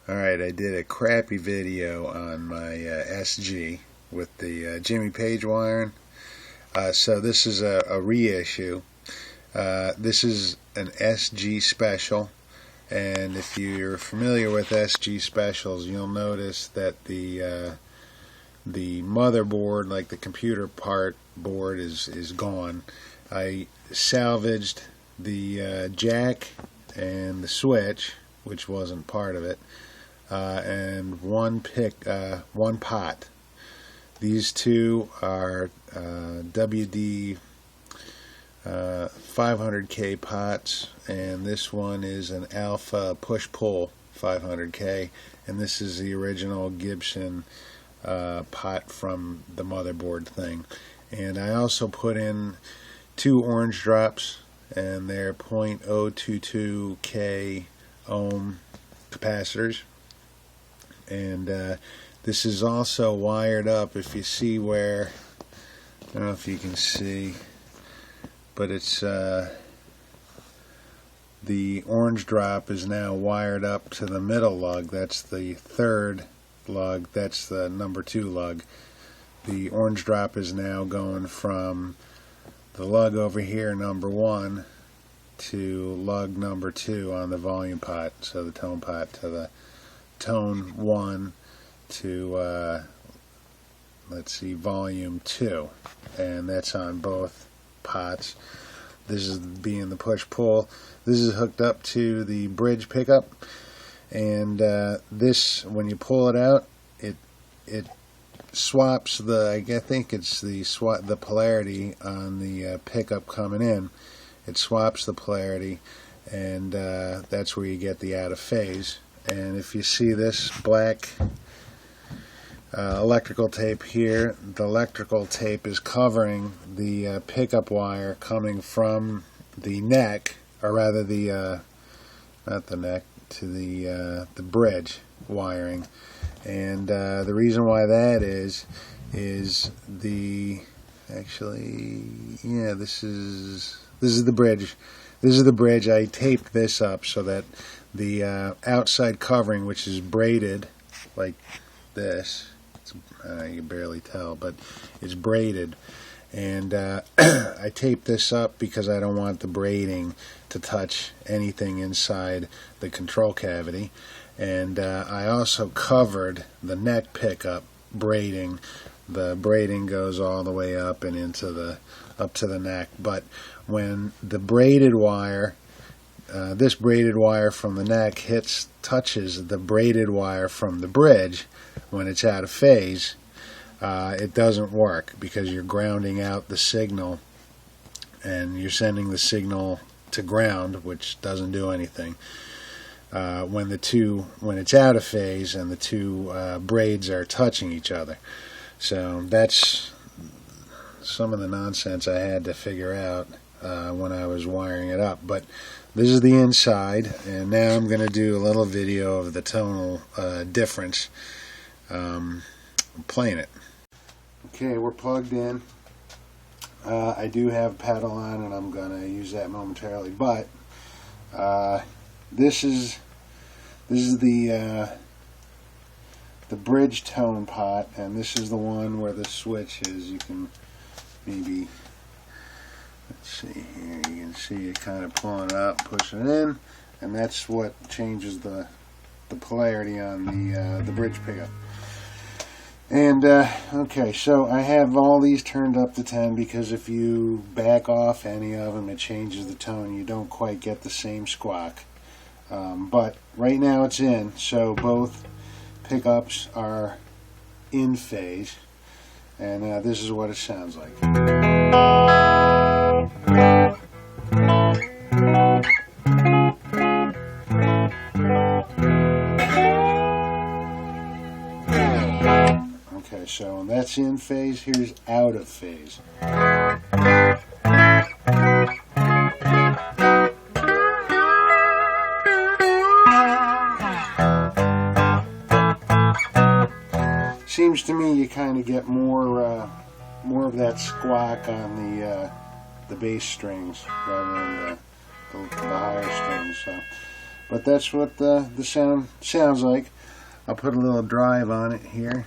Alright, I did a crappy video on my SG with the Jimmy Page wiring. So this is a reissue. This is an SG special, and if you're familiar with SG specials, you'll notice that the motherboard, like the computer part board, is gone. I salvaged the jack and the switch, which wasn't part of it, and one pot. These two are WD 500K pots, and this one is an Alpha push-pull 500K, and this is the original Gibson pot from the motherboard thing. And I also put in two orange drops, and they're 0.022K ohm capacitors. And this is also wired up. If you see where, I don't know if you can see, but it's the orange drop is now wired up to the middle lug. That's the third lug. That's the number 2 lug. The orange drop is now going from the lug over here, number 1, to lug number 2 on the volume pot, so the tone pot, to the tone 1 to let's see, volume 2, and that's on both pots. This is being the push-pull. This is hooked up to the bridge pickup, and this, when you pull it out, it swaps the, I think it's the polarity on the pickup coming in. It swaps the polarity, and that's where you get the out of phase. And if you see this black electrical tape here, the electrical tape is covering the pickup wire coming from the neck, or rather the not the neck, to the bridge wiring. And the reason why that is the, actually, yeah, this is the bridge. This is the bridge. I taped this up so that the outside covering, which is braided like this, you can barely tell, but it's braided, and I taped this up because I don't want the braiding to touch anything inside the control cavity. And I also covered the neck pickup braiding. The braiding goes all the way up and up to the neck. But when the braided wire, this braided wire from the neck touches the braided wire from the bridge, when it's out of phase, it doesn't work, because you're grounding out the signal, and you're sending the signal to ground, which doesn't do anything. When it's out of phase and the two braids are touching each other. So that's some of the nonsense I had to figure out when I was wiring it up. But this is the inside, and now I'm going to do a little video of the tonal difference, playing it. Okay, we're plugged in. I do have a pedal on, and I'm going to use that momentarily. But this is the bridge tone pot, and this is the one where the switch is. You can maybe, let's see here, you can see it kind of pulling it up, pushing it in, and that's what changes the polarity on the bridge pickup. And okay, so I have all these turned up to 10, because if you back off any of them, it changes the tone. You don't quite get the same squawk. But right now it's in, so both pickups are in phase, and this is what it sounds like. Okay, so when that's in phase, here's out of phase. Seems to me you kind of get more of that squawk on the bass strings rather than the higher strings. So But that's what the sound sounds like. I'll put a little drive on it here.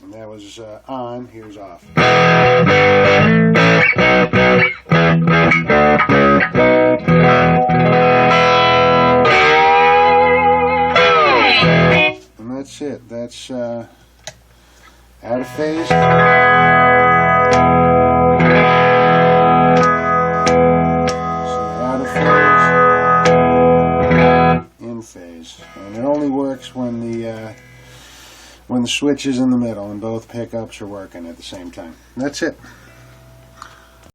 And that was on, here's off. And that's it. That's out of phase. Phase, and it only works when the switch is in the middle and both pickups are working at the same time. That's it.